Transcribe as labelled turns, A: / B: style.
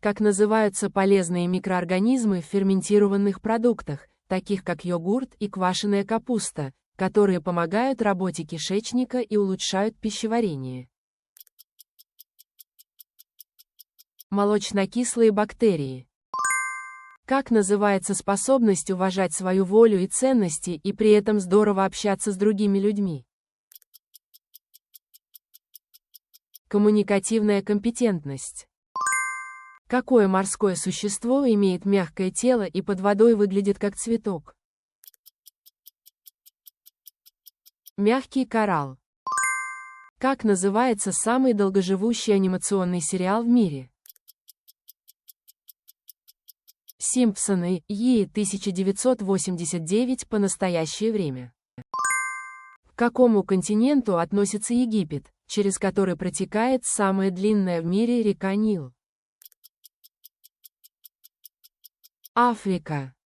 A: Как называются полезные микроорганизмы в ферментированных продуктах, таких как йогурт и квашеная капуста, которые помогают работе кишечника и улучшают пищеварение? Молочнокислые бактерии. Как называется способность уважать свою волю и ценности и при этом здорово общаться с другими людьми? Коммуникативная компетентность. Какое морское существо имеет мягкое тело и под водой выглядит как цветок? Мягкий коралл. Как называется самый долгоживущий анимационный сериал в мире? Симпсоны, Yi 1989 по настоящее время. К какому континенту относится Египет, через который протекает самая длинная в мире река Нил? Африка.